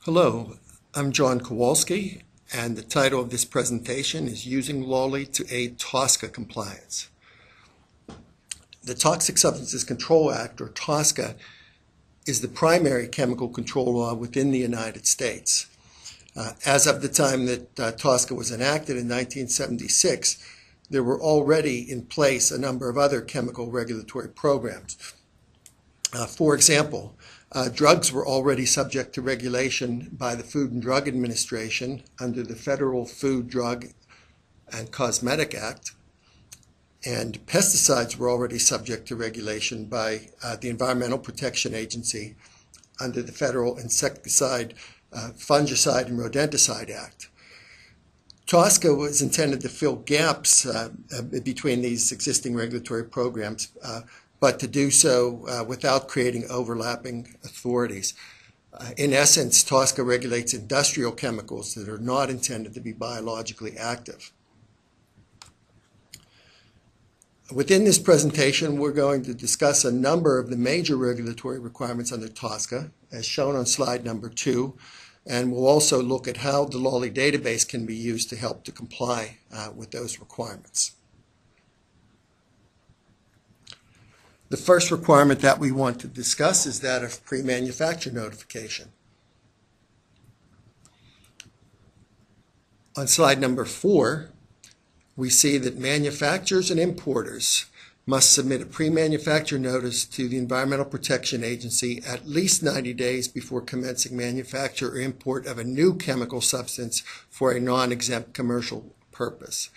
Hello, I'm John Kowalski, and the title of this presentation is Using LOLI to Aid TSCA Compliance. The Toxic Substances Control Act, or TSCA, is the primary chemical control law within the United States. As of the time that TSCA was enacted in 1976, there were already in place a number of other chemical regulatory programs. For example, drugs were already subject to regulation by the Food and Drug Administration under the Federal Food, Drug, and Cosmetic Act, and pesticides were already subject to regulation by the Environmental Protection Agency under the Federal Insecticide, Fungicide, and Rodenticide Act. TSCA was intended to fill gaps between these existing regulatory programs, but to do so without creating overlapping authorities. In essence, TSCA regulates industrial chemicals that are not intended to be biologically active. Within this presentation, we're going to discuss a number of the major regulatory requirements under TSCA, as shown on slide number 2, and we'll also look at how the LOLI database can be used to help to comply with those requirements. The first requirement that we want to discuss is that of pre-manufacture notification. On slide number 4, we see that manufacturers and importers must submit a pre-manufacture notice to the Environmental Protection Agency at least 90 days before commencing manufacture or import of a new chemical substance for a non-exempt commercial purpose.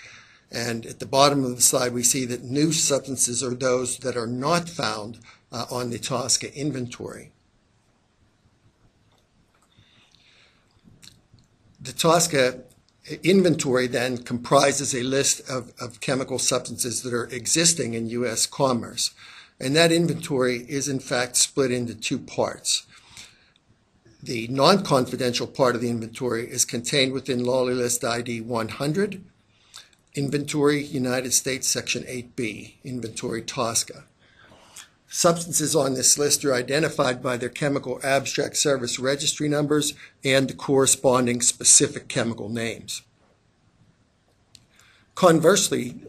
And at the bottom of the slide, we see that new substances are those that are not found on the TSCA inventory. The TSCA inventory then comprises a list of chemical substances that are existing in U.S. commerce. And that inventory is in fact split into two parts. The non-confidential part of the inventory is contained within LOLI List ID 100, Inventory United States Section 8B, Inventory TSCA. Substances on this list are identified by their chemical abstract service registry numbers and the corresponding specific chemical names. Conversely,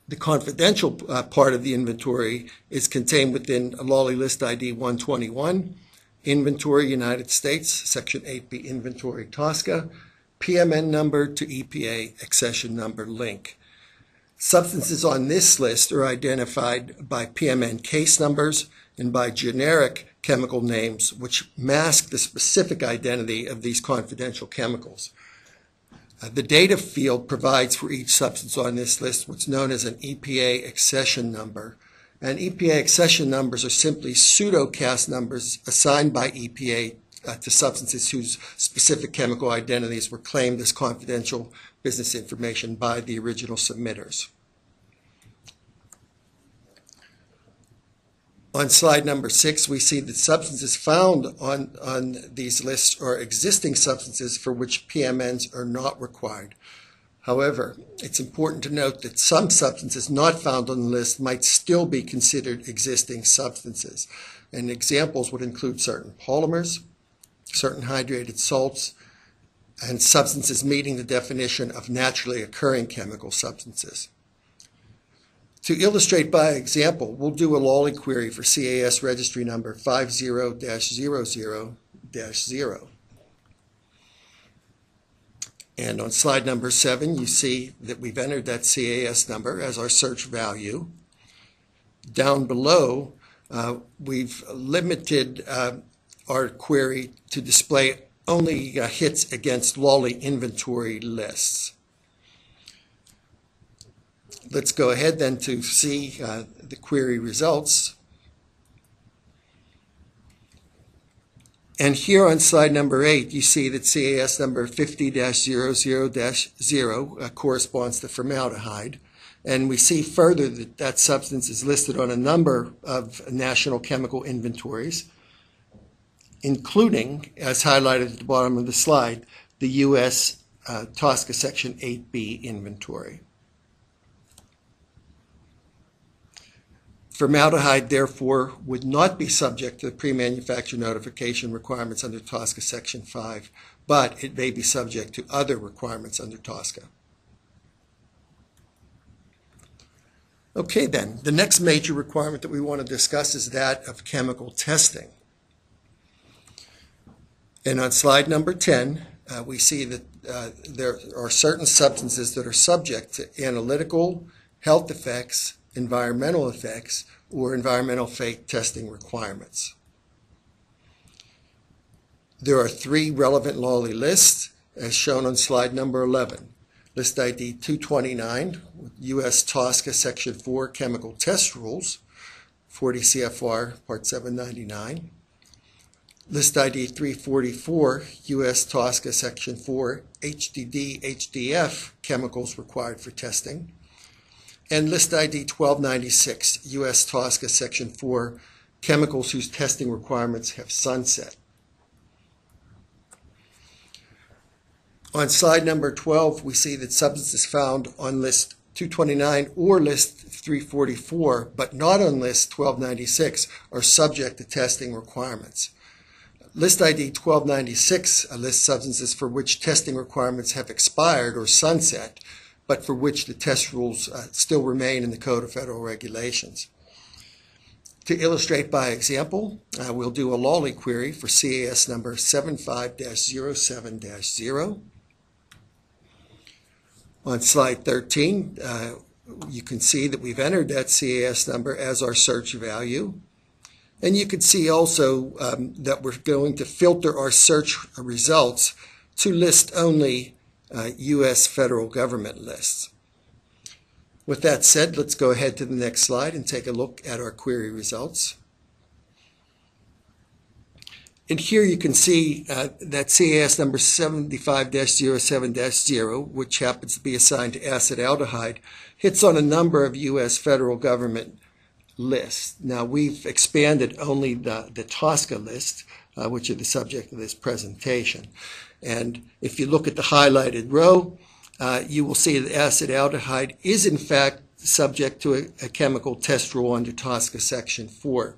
the confidential part of the inventory is contained within LOLI List ID 121, Inventory United States, Section 8B, Inventory TSCA, PMN number to EPA accession number link. Substances on this list are identified by PMN case numbers and by generic chemical names which mask the specific identity of these confidential chemicals. The data field provides for each substance on this list what's known as an EPA accession number. And EPA accession numbers are simply pseudo-CAS numbers assigned by EPA to substances whose specific chemical identities were claimed as confidential business information by the original submitters. On slide number 6, we see that substances found on these lists are existing substances for which PMNs are not required. However, it's important to note that some substances not found on the list might still be considered existing substances. And examples would include certain polymers, certain hydrated salts, and substances meeting the definition of naturally occurring chemical substances. To illustrate by example, we'll do a LOLI query for CAS registry number 50-00-0. And on slide number 7, you see that we've entered that CAS number as our search value. Down below, we've limited our query to display only hits against LOLI inventory lists. Let's go ahead then to see the query results. And here on slide number 8, you see that CAS number 50-00-0 corresponds to formaldehyde. And we see further that that substance is listed on a number of national chemical inventories, including, as highlighted at the bottom of the slide, the U.S. TSCA Section 8B inventory. Formaldehyde, therefore, would not be subject to the pre-manufacture notification requirements under TSCA Section 5, but it may be subject to other requirements under TSCA. Okay then, the next major requirement that we want to discuss is that of chemical testing. And on slide number 10, we see that there are certain substances that are subject to analytical, health effects, environmental effects, or environmental fate testing requirements. There are 3 relevant LOLI lists, as shown on slide number 11. List ID 229, U.S. TSCA Section 4 Chemical Test Rules, 40 CFR Part 799. List ID 344, U.S. TSCA Section 4 HDD, HDF Chemicals Required for Testing. And List ID 1296, U.S. TSCA Section 4 Chemicals whose testing requirements have sunset. On slide number 12, we see that substances found on list 229 or list 344, but not on list 1296, are subject to testing requirements. List ID 1296 lists substances for which testing requirements have expired or sunset, but for which the test rules still remain in the Code of Federal Regulations. To illustrate by example, we'll do a LOLI query for CAS number 75-07-0. On slide 13, you can see that we've entered that CAS number as our search value. And you can see also that we're going to filter our search results to list only U.S. federal government lists. With that said, let's go ahead to the next slide and take a look at our query results. And here you can see that CAS number 75-07-0, which happens to be assigned to acetaldehyde, hits on a number of U.S. federal government lists. Now, we've expanded only the TSCA list, which are the subject of this presentation. And if you look at the highlighted row, you will see that acetaldehyde is in fact subject to a chemical test rule under TSCA Section 4.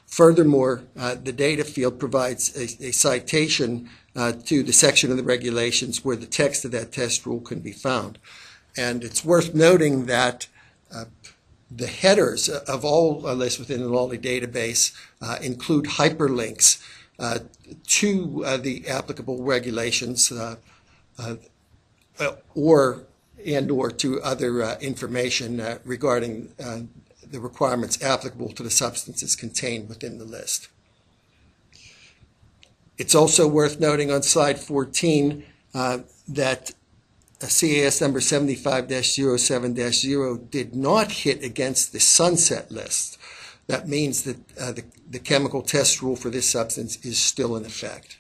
Furthermore, the data field provides a citation to the section of the regulations where the text of that test rule can be found. And it's worth noting that the headers of all lists within the LOLI database include hyperlinks to the applicable regulations or to other information regarding the requirements applicable to the substances contained within the list. It's also worth noting on slide 14 that CAS number 75-07-0 did not hit against the sunset list. That means that the chemical test rule for this substance is still in effect.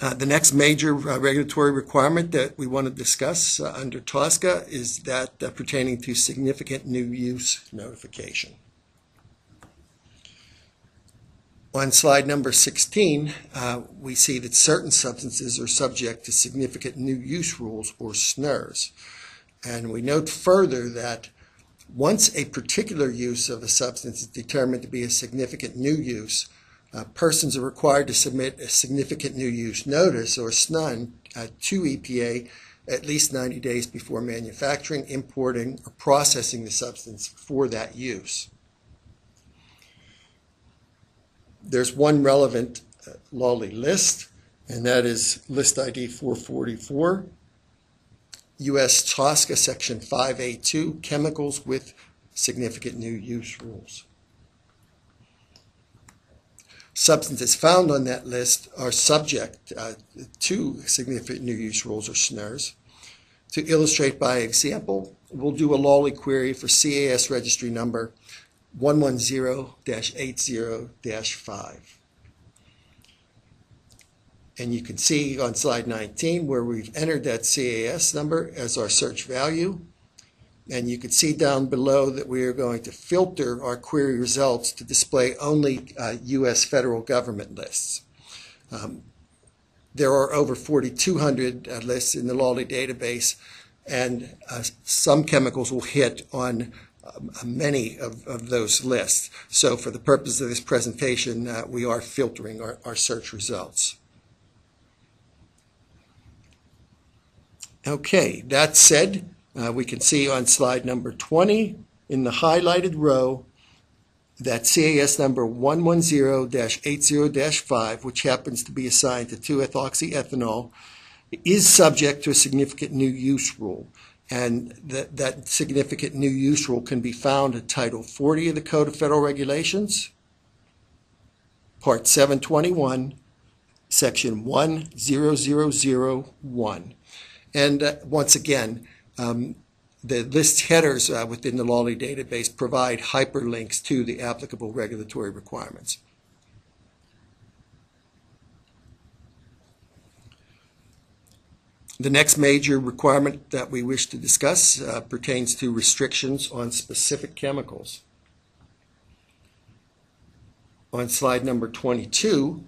The next major regulatory requirement that we want to discuss under TSCA is that pertaining to significant new use notification. On slide number 16, we see that certain substances are subject to significant new use rules, or SNRs. And we note further that once a particular use of a substance is determined to be a significant new use, persons are required to submit a significant new use notice, or SNUN, to EPA at least 90 days before manufacturing, importing, or processing the substance for that use. There's one relevant LOLI list, and that is list ID 444, U.S. TSCA Section 5A2, Chemicals with Significant New Use Rules. Substances found on that list are subject to significant new use rules, or SNRs. To illustrate by example, we'll do a LOLI query for CAS registry number 110-80-5. And you can see on slide 19 where we've entered that CAS number as our search value. And you can see down below that we are going to filter our query results to display only U.S. federal government lists. There are over 4,200 lists in the LOLI database, and some chemicals will hit on many of those lists. So for the purpose of this presentation, we are filtering our search results. Okay, that said, we can see on slide number 20 in the highlighted row that CAS number 110-80-5, which happens to be assigned to 2-ethoxyethanol, is subject to a significant new use rule. And that significant new use rule can be found in Title 40 of the Code of Federal Regulations, Part 721, Section 10001. And once again, the list headers within the LOLI database provide hyperlinks to the applicable regulatory requirements. The next major requirement that we wish to discuss pertains to restrictions on specific chemicals. On slide number 22,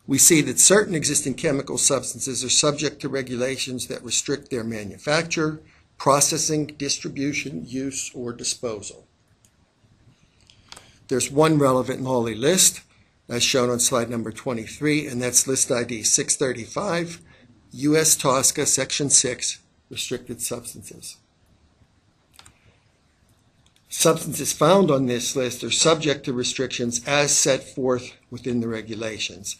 we see that certain existing chemical substances are subject to regulations that restrict their manufacture, processing, distribution, use, or disposal. There's one relevant LOLI list, as shown on slide number 23, and that's list ID 635, U.S. TSCA Section 6, Restricted Substances. Substances found on this list are subject to restrictions as set forth within the regulations.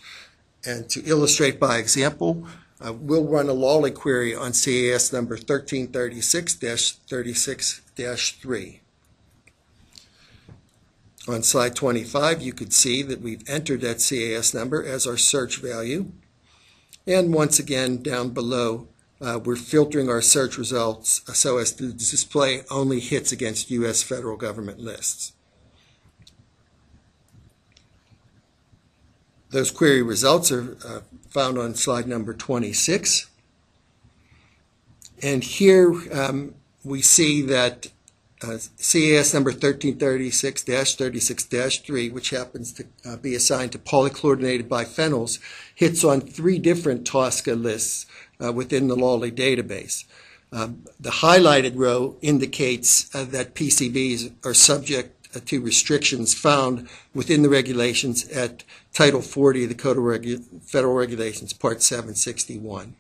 And to illustrate by example, we'll run a LOLI query on CAS number 1336-36-3. On slide 25, you could see that we've entered that CAS number as our search value. And once again, down below, we're filtering our search results so as to display only hits against U.S. federal government lists. Those query results are found on slide number 26. And here we see that CAS number 1336-36-3, which happens to be assigned to polychlorinated biphenyls, hits on 3 different TSCA lists within the LOLI database. The highlighted row indicates that PCBs are subject to restrictions found within the regulations at Title 40 of the Code of Federal Regulations, Part 761.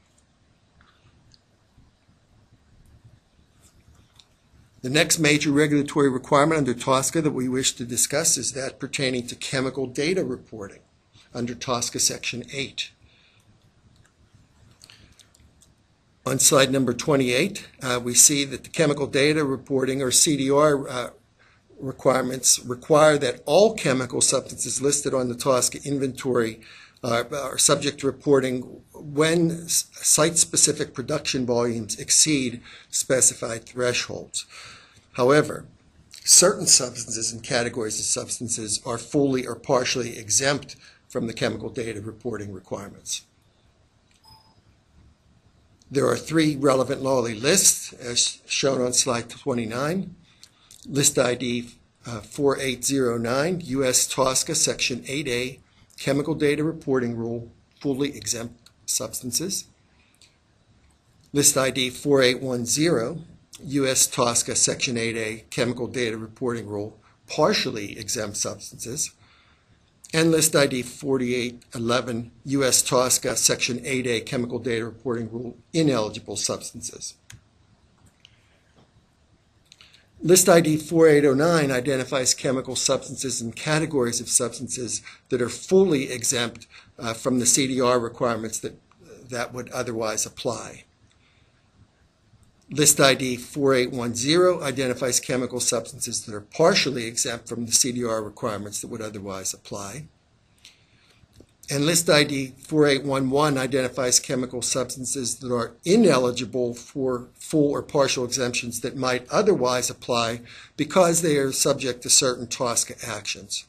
The next major regulatory requirement under TSCA that we wish to discuss is that pertaining to chemical data reporting under TSCA Section 8. On slide number 28, we see that the chemical data reporting, or CDR, requirements require that all chemical substances listed on the TSCA inventory are subject to reporting when site-specific production volumes exceed specified thresholds. However, certain substances and categories of substances are fully or partially exempt from the chemical data reporting requirements. There are 3 relevant LOLI lists, as shown on slide 29. List ID 4809, U.S. TSCA Section 8A, Chemical Data Reporting Rule, fully exempt substances. List ID 4810, U.S. TSCA Section 8A, Chemical Data Reporting Rule, partially exempt substances. And list ID 4811, U.S. TSCA Section 8A, Chemical Data Reporting Rule, ineligible substances. List ID 4809 identifies chemical substances and categories of substances that are fully exempt from the CDR requirements that would otherwise apply. List ID 4810 identifies chemical substances that are partially exempt from the CDR requirements that would otherwise apply. And list ID 4811 identifies chemical substances that are ineligible for full or partial exemptions that might otherwise apply because they are subject to certain TSCA actions.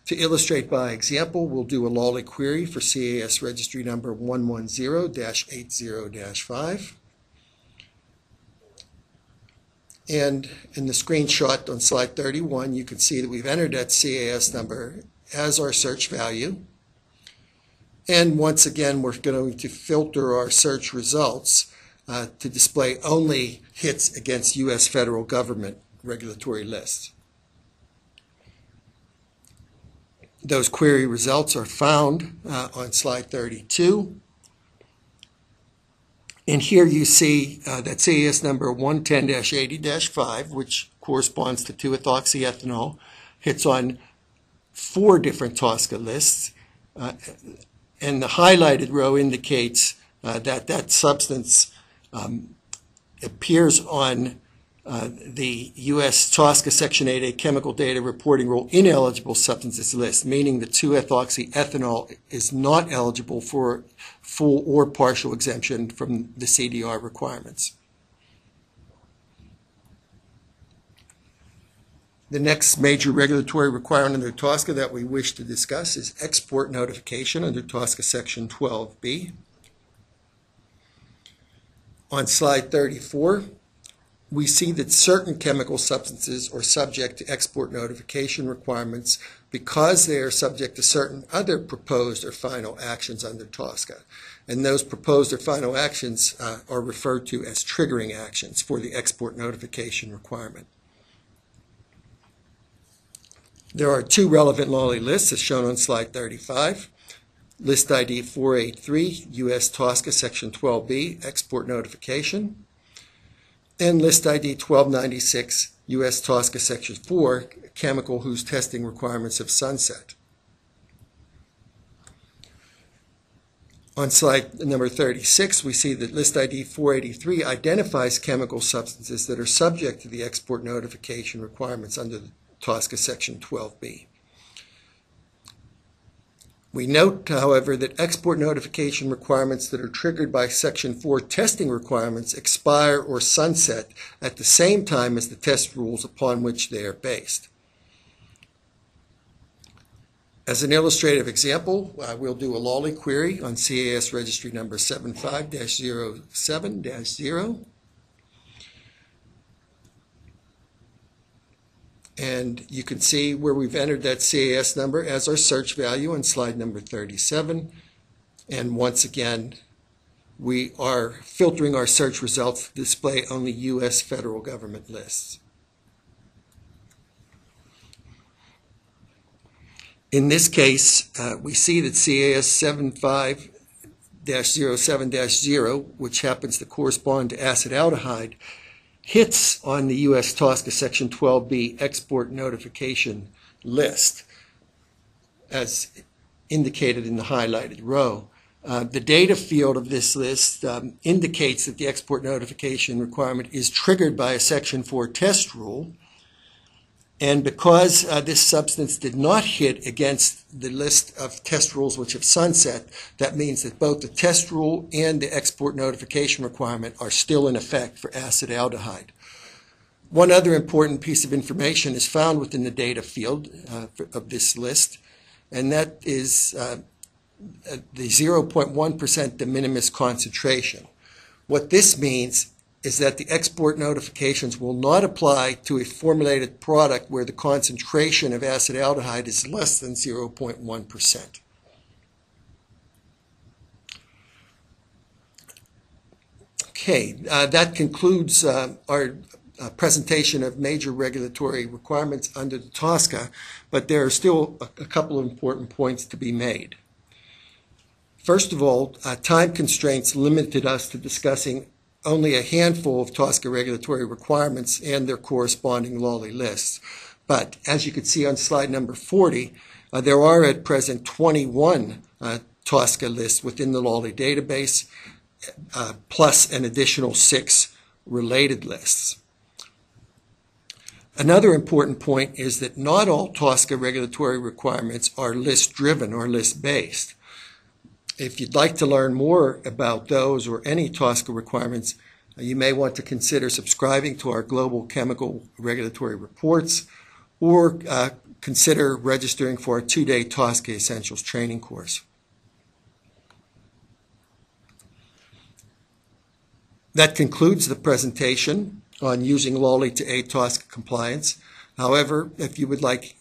To illustrate by example, we'll do a LOLI query for CAS registry number 110-80-5. And in the screenshot on slide 31, you can see that we've entered that CAS number as our search value. And once again, we're going to filter our search results to display only hits against U.S. federal government regulatory lists. Those query results are found on slide 32. And here you see that CAS number 110-80-5, which corresponds to 2-ethoxyethanol, hits on 4 different TSCA lists. And the highlighted row indicates that substance appears on the U.S. TSCA Section 8A Chemical Data Reporting Rule ineligible substances list, meaning the 2-ethoxyethanol is not eligible for full or partial exemption from the CDR requirements. The next major regulatory requirement under TSCA that we wish to discuss is export notification under TSCA Section 12B. On slide 34, we see that certain chemical substances are subject to export notification requirements because they are subject to certain other proposed or final actions under TSCA. And those proposed or final actions are referred to as triggering actions for the export notification requirement. There are 2 relevant LOLI lists as shown on slide 35. List ID 483, U.S. TSCA Section 12B, Export Notification, and List ID 1296, U.S. TSCA Section 4, Chemical whose testing requirements have sunset. On slide number 36, we see that List ID 483 identifies chemical substances that are subject to the export notification requirements under the TSCA Section 12B. We note, however, that export notification requirements that are triggered by Section 4 testing requirements expire or sunset at the same time as the test rules upon which they are based. As an illustrative example, we'll do a LOLI query on CAS registry number 75-07-0. And you can see where we've entered that CAS number as our search value on slide number 37. And once again, we are filtering our search results to display only U.S. federal government lists. In this case, we see that CAS 75-07-0, which happens to correspond to acetaldehyde, hits on the U.S. TSCA Section 12B export notification list, as indicated in the highlighted row. The data field of this list indicates that the export notification requirement is triggered by a Section 4 test rule, and because this substance did not hit against the list of test rules which have sunset, that means that both the test rule and the export notification requirement are still in effect for acetaldehyde. One other important piece of information is found within the data field of this list, and that is the 0.1% de minimis concentration. What this means is that the export notifications will not apply to a formulated product where the concentration of acetaldehyde is less than 0.1%. Okay, that concludes our presentation of major regulatory requirements under the TSCA, but there are still a couple of important points to be made. First of all, time constraints limited us to discussing only a handful of TSCA regulatory requirements and their corresponding LOLI lists. But as you can see on slide number 40, there are at present 21 TSCA lists within the LOLI database, plus an additional 6 related lists. Another important point is that not all TSCA regulatory requirements are list-driven or list-based. If you'd like to learn more about those or any TSCA requirements, you may want to consider subscribing to our global chemical regulatory reports or consider registering for our 2-day TSCA Essentials training course. That concludes the presentation on using LOLI to aid TSCA compliance. However, if you would like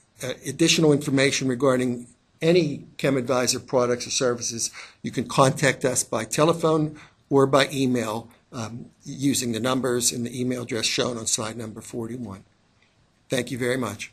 additional information regarding any ChemAdvisor products or services, you can contact us by telephone or by email using the numbers and the email address shown on slide number 41. Thank you very much.